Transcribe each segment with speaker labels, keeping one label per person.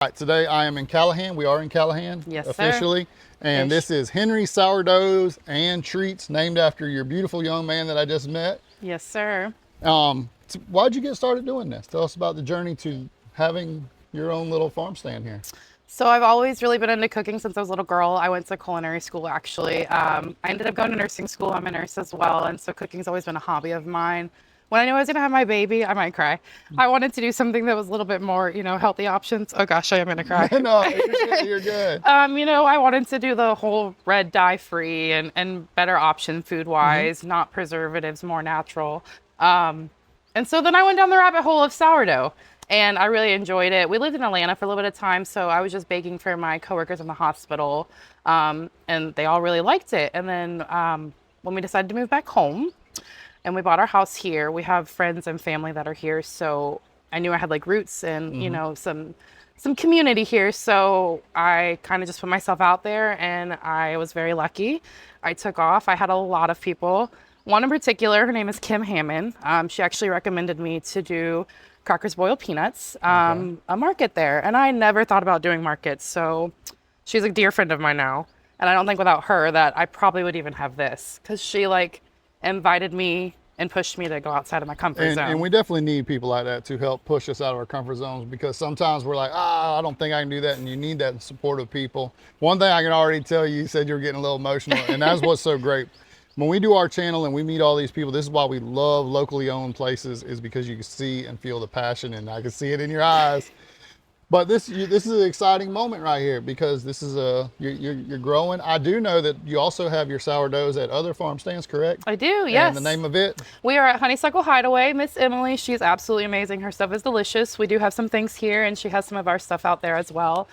Speaker 1: Right, today I am in Callahan. We are in Callahan
Speaker 2: Yes, sir.
Speaker 1: officially. And this is Henry Sourdoughs and Treats, named after your beautiful young man that I just met.
Speaker 2: Yes, sir.
Speaker 1: Why'd you get started doing this? Tell us about the journey to having your own little farm stand here.
Speaker 2: So I've always really been into cooking since I was a little girl. I went to culinary school actually. I ended up going to nursing school. I'm a nurse as well, and so cooking's always been a hobby of mine. When I knew I was gonna have my baby, I might cry. I wanted to do something that was a little bit more, healthy options. Oh gosh, I am gonna cry.
Speaker 1: No, you're good.
Speaker 2: I wanted to do the whole red dye free and better option food wise, not preservatives, more natural. And so then I went down the rabbit hole of sourdough and I really enjoyed it. We lived in Atlanta for a little bit of time, so I was just baking for my coworkers in the hospital, and they all really liked it. And then when we decided to move back home and we bought our house here, we have friends and family that are here, so I knew I had like roots and some community here. So I kind of just put myself out there and I was very lucky. I took off. I had a lot of people. One in particular, her name is Kim Hammond. She actually recommended me to do Crackers Boiled Peanuts, a market there. And I never thought about doing markets. So she's a dear friend of mine now. And I don't think without her that I probably would even have this, because she like invited me and pushed me to go outside of my comfort zone.
Speaker 1: And we definitely need people like that to help push us out of our comfort zones, because sometimes we're like, I don't think I can do that. And you need that support of people. One thing I can already tell you, you said you were getting a little emotional, and that's what's so great. When we do our channel and we meet all these people, this is why we love locally owned places, is because you can see and feel the passion, and I can see it in your eyes. But this is an exciting moment right here, because this is you're growing. I do know that you also have your sourdoughs at other farm stands, correct?
Speaker 2: I do, yes.
Speaker 1: And the name of it?
Speaker 2: We are at Honeysuckle Hideaway. Miss Emily, she's absolutely amazing. Her stuff is delicious. We do have some things here, and she has some of our stuff out there as well.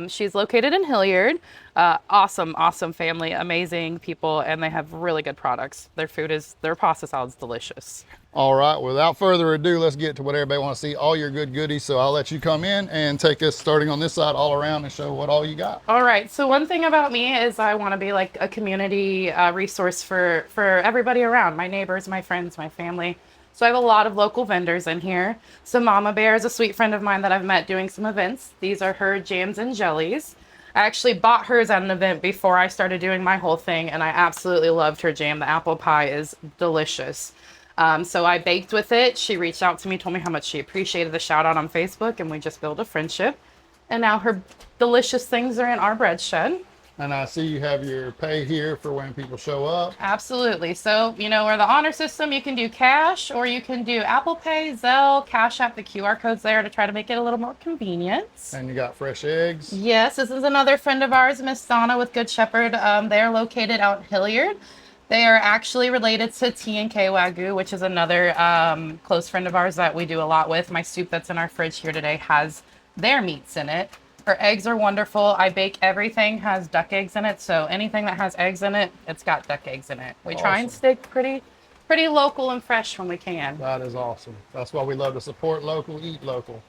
Speaker 2: She's located in Hilliard. Awesome family, amazing people, and they have really good products. Their pasta salad's delicious.
Speaker 1: All right, without further ado, let's get to what everybody wants to see, all your good goodies. So I'll let you come in and take us starting on this side all around and show what all you got.
Speaker 2: All right, so one thing about me is I want to be like a community resource for everybody around, my neighbors, my friends, my family. So I have a lot of local vendors in here. So Mama Bear is a sweet friend of mine that I've met doing some events. These are her jams and jellies. I actually bought hers at an event before I started doing my whole thing, and I absolutely loved her jam. The apple pie is delicious. So I baked with it. She reached out to me, told me how much she appreciated the shout out on Facebook, and we just built a friendship. And now her delicious things are in our bread shed.
Speaker 1: And I see you have your pay here for when people show up.
Speaker 2: Absolutely. So, we're the honor system. You can do cash, or you can do Apple Pay, Zelle, Cash App. The QR code's there to try to make it a little more convenient.
Speaker 1: And you got fresh eggs.
Speaker 2: Yes, this is another friend of ours, Miss Donna with Good Shepherd. They're located out in Hilliard. They are actually related to T&K Wagyu, which is another close friend of ours that we do a lot with. My soup that's in our fridge here today has their meats in it. Her eggs are wonderful. I bake everything has duck eggs in it, so anything that has eggs in it, it's got duck eggs in it. We try and stick pretty local and fresh when we can.
Speaker 1: That is awesome. That's why we love to support local, eat local.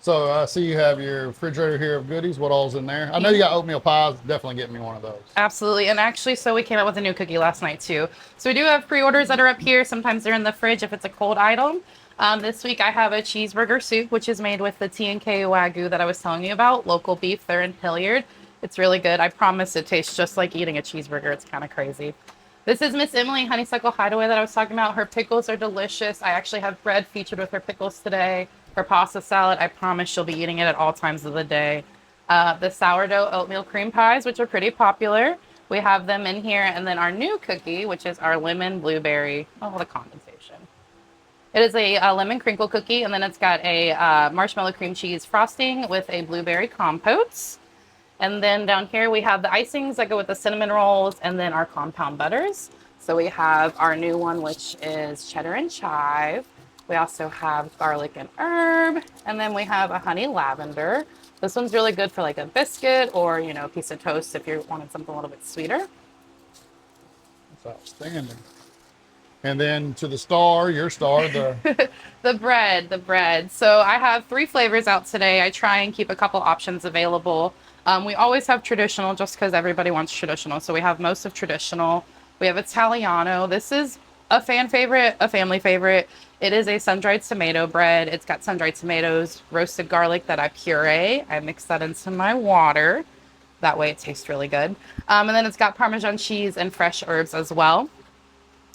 Speaker 1: So I see you have your refrigerator here of goodies. What all's in there? I know you got oatmeal pies. Definitely get me one of those.
Speaker 2: Absolutely. And actually, so we came out with a new cookie last night too. So we do have pre-orders that are up here. Sometimes they're in the fridge if it's a cold item. This week I have a cheeseburger soup, which is made with the T&K Wagyu that I was telling you about. Local beef. They're in Hilliard. It's really good. I promise it tastes just like eating a cheeseburger. It's kind of crazy. This is Miss Emily Honeysuckle Hideaway that I was talking about. Her pickles are delicious. I actually have bread featured with her pickles today. Her pasta salad, I promise she'll be eating it at all times of the day. The sourdough oatmeal cream pies, which are pretty popular. We have them in here. And then our new cookie, which is our lemon blueberry. Oh, the condensation. It is a lemon crinkle cookie, and then it's got a marshmallow cream cheese frosting with a blueberry compote. And then down here we have the icings that go with the cinnamon rolls, and then our compound butters. So we have our new one, which is cheddar and chive. We also have garlic and herb, and then we have a honey lavender. This one's really good for like a biscuit or, a piece of toast if you wanted something a little bit sweeter.
Speaker 1: That's outstanding. And then to the star, your star, the
Speaker 2: the bread. So I have 3 flavors out today. I try and keep a couple options available. We always have traditional just because everybody wants traditional. So we have most of traditional. We have Italiano. This is a fan favorite, a family favorite. It is a sun-dried tomato bread. It's got sun-dried tomatoes, roasted garlic that I puree. I mix that into my water. That way it tastes really good. And then it's got Parmesan cheese and fresh herbs as well.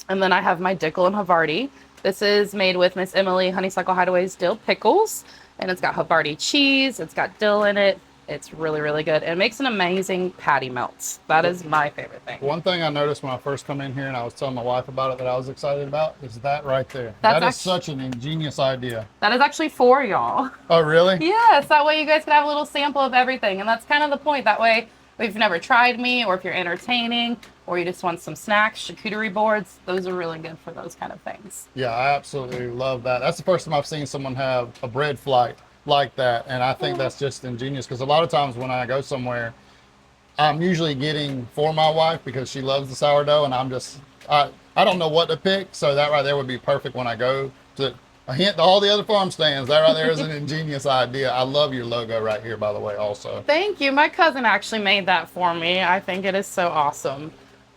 Speaker 2: And then I have my Dickel and Havarti. This is made with Miss Emily Honeysuckle Hideaway's dill pickles. And it's got Havarti cheese. It's got dill in it. It's really, really good. It makes an amazing patty melt. That is my favorite thing.
Speaker 1: One thing I noticed when I first come in here and I was telling my wife about it that I was excited about is that right there. That is such an ingenious idea.
Speaker 2: That is actually for y'all.
Speaker 1: Oh, really?
Speaker 2: Yes, that way you guys can have a little sample of everything. And that's kind of the point. That way, if you've never tried me or if you're entertaining or you just want some snacks, charcuterie boards, those are really good for those kind of things.
Speaker 1: Yeah, I absolutely love that. That's the first time I've seen someone have a bread flight like that, and I think that's just ingenious because a lot of times when I go somewhere, I'm usually getting for my wife because she loves the sourdough, and I don't know what to pick, so that right there would be perfect when I go to. A hint to all the other farm stands, that right there is an ingenious idea. I love your logo right here, by the way, also.
Speaker 2: Thank you. My cousin actually made that for me. I think it is so awesome.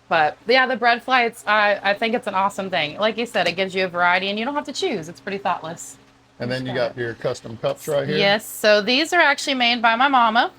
Speaker 2: But yeah, the bread flights, I think it's an awesome thing. Like you said, it gives you a variety and you don't have to choose. It's pretty thoughtless.
Speaker 1: And then you got your custom cups right here.
Speaker 2: Yes, so these are actually made by my mama.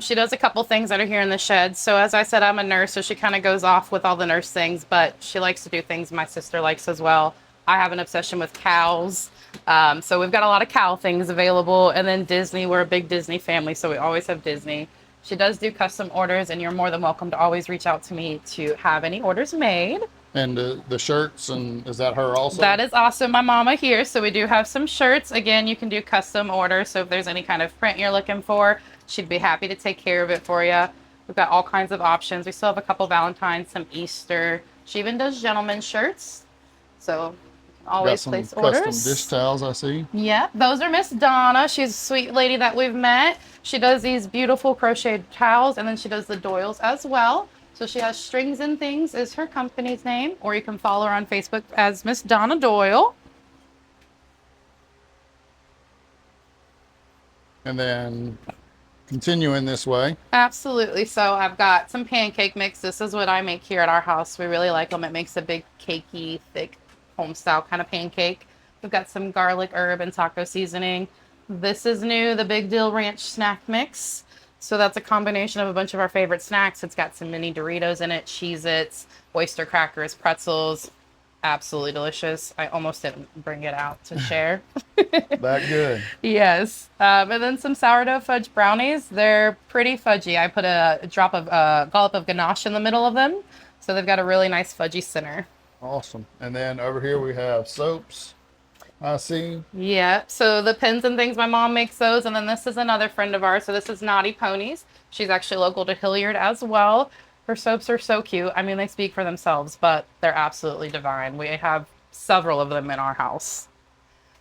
Speaker 2: She does a couple things that are here in the shed. So as I said, I'm a nurse, so she kind of goes off with all the nurse things, but she likes to do things my sister likes as well. I have an obsession with cows. So we've got a lot of cow things available. And then Disney, we're a big Disney family, so we always have Disney. She does do custom orders, and you're more than welcome to always reach out to me to have any orders made.
Speaker 1: And the shirts, and is that her also?
Speaker 2: That is also my mama here. So we do have some shirts. Again, you can do custom orders. So if there's any kind of print you're looking for, she'd be happy to take care of it for you. We've got all kinds of options. We still have a couple Valentine's, some Easter. She even does gentlemen's shirts. So always place orders.
Speaker 1: Custom dish towels, I see.
Speaker 2: Yeah, those are Miss Donna. She's a sweet lady that we've met. She does these beautiful crocheted towels, and then she does the doils as well. So she has Strings and Things is her company's name, or you can follow her on Facebook as Miss Donna Doyle.
Speaker 1: And then continuing this way.
Speaker 2: Absolutely. So I've got some pancake mix. This is what I make here at our house. We really like them. It makes a big cakey, thick, home style kind of pancake. We've got some garlic, herb, and taco seasoning. This is new, the Big Deal Ranch snack mix. So that's a combination of a bunch of our favorite snacks. It's got some mini Doritos in it, Cheez-Its, oyster crackers, pretzels. Absolutely delicious. I almost didn't bring it out to share.
Speaker 1: That good.
Speaker 2: Yes. And then some sourdough fudge brownies. They're pretty fudgy. I put a drop of dollop of ganache in the middle of them. So they've got a really nice fudgy center.
Speaker 1: Awesome. And then over here we have soaps. I see.
Speaker 2: Yeah, so the pins and things, my mom makes those. And then this is another friend of ours. So this is Naughty Ponies. She's actually local to Hilliard as well. Her soaps are so cute. I mean, they speak for themselves, but they're absolutely divine. We have several of them in our house.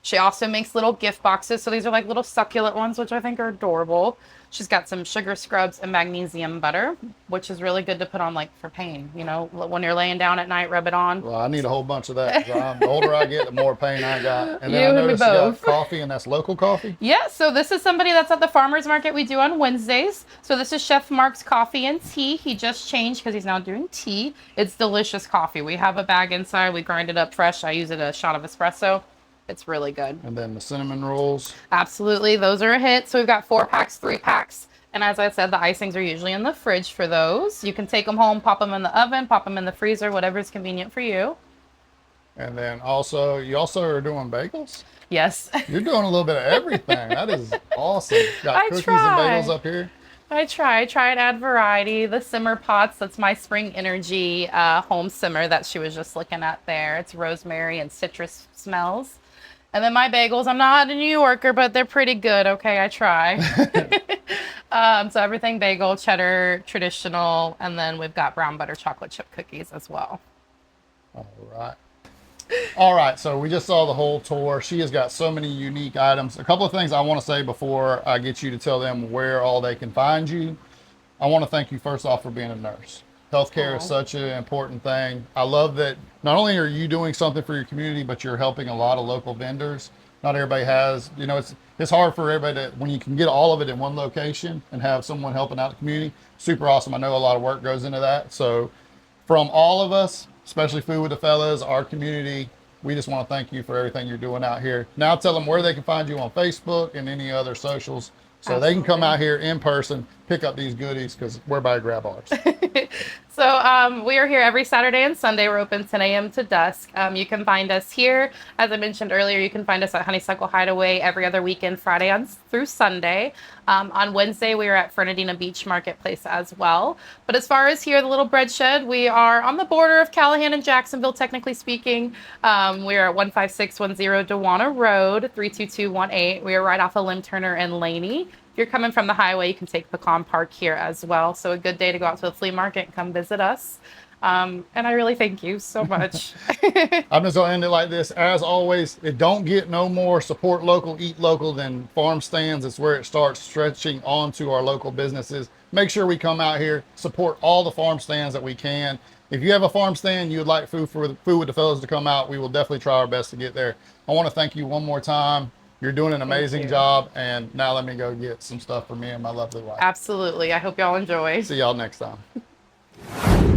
Speaker 2: She also makes little gift boxes. So these are like little succulent ones, which I think are adorable. She's got some sugar scrubs and magnesium butter, which is really good to put on like for pain. You know, when you're laying down at night, rub it on.
Speaker 1: Well, I need a whole bunch of that. The older I get, the more pain I got. And then
Speaker 2: You
Speaker 1: I
Speaker 2: and me
Speaker 1: noticed you
Speaker 2: both.
Speaker 1: got coffee, and that's local coffee?
Speaker 2: Yeah, so this is somebody that's at the farmer's market we do on Wednesdays. So this is Chef Mark's Coffee and Tea. He just changed because he's now doing tea. It's delicious coffee. We have a bag inside. We grind it up fresh. I use it a shot of espresso. It's really good.
Speaker 1: And then the cinnamon rolls.
Speaker 2: Absolutely. Those are a hit. So we've got 4 packs, 3 packs. And as I said, the icings are usually in the fridge for those. You can take them home, pop them in the oven, pop them in the freezer, whatever is convenient for you.
Speaker 1: And then also, you also are doing bagels?
Speaker 2: Yes.
Speaker 1: You're doing a little bit of everything. That is awesome. Got
Speaker 2: I
Speaker 1: cookies
Speaker 2: try.
Speaker 1: and bagels up here.
Speaker 2: I try and add variety. The simmer pots, that's my Spring Energy home simmer that she was just looking at there. It's rosemary and citrus smells. And then my bagels, I'm not a New Yorker, but they're pretty good. Okay, I try. So everything bagel, cheddar, traditional, and then we've got brown butter chocolate chip cookies as well.
Speaker 1: All right. All right, so we just saw the whole tour. She has got so many unique items. A couple of things I want to say before I get you to tell them where all they can find you. I want to thank you first off for being a nurse. Healthcare is such an important thing. I love that not only are you doing something for your community, but you're helping a lot of local vendors. Not everybody has, you know, it's hard for everybody to, when you can get all of it in one location and have someone helping out the community. Super awesome. I know a lot of work goes into that. So from all of us, especially Food with the Fellas, our community, we just want to thank you for everything you're doing out here. Now tell them where they can find you on Facebook and any other socials so they can come out here in person, pick up these goodies because we're about to grab ours.
Speaker 2: So we are here every Saturday and Sunday. We're open 10 a.m. to dusk. You can find us here. As I mentioned earlier, you can find us at Honeysuckle Hideaway every other weekend, Friday through Sunday. On Wednesday, we are at Fernandina Beach Marketplace as well. But as far as here, the Little Bread Shed, we are on the border of Callahan and Jacksonville, technically speaking. We are at 15610 Dewana Road, 32218. We are right off of Lynn Turner and Laney. If you're coming from the highway, you can take Pecan Park here as well. So a good day to go out to the flea market and come visit us. And I really thank you so much.
Speaker 1: I'm just gonna end it like this. As always, it don't get no more support local, eat local than farm stands. It's where it starts stretching onto our local businesses. Make sure we come out here, support all the farm stands that we can. If you have a farm stand, you would like Food with the Fellows to come out, we will definitely try our best to get there. I want to thank you one more time. You're doing an amazing job. And now let me go get some stuff for me and my lovely wife.
Speaker 2: Absolutely. I hope y'all enjoy.
Speaker 1: See y'all next time.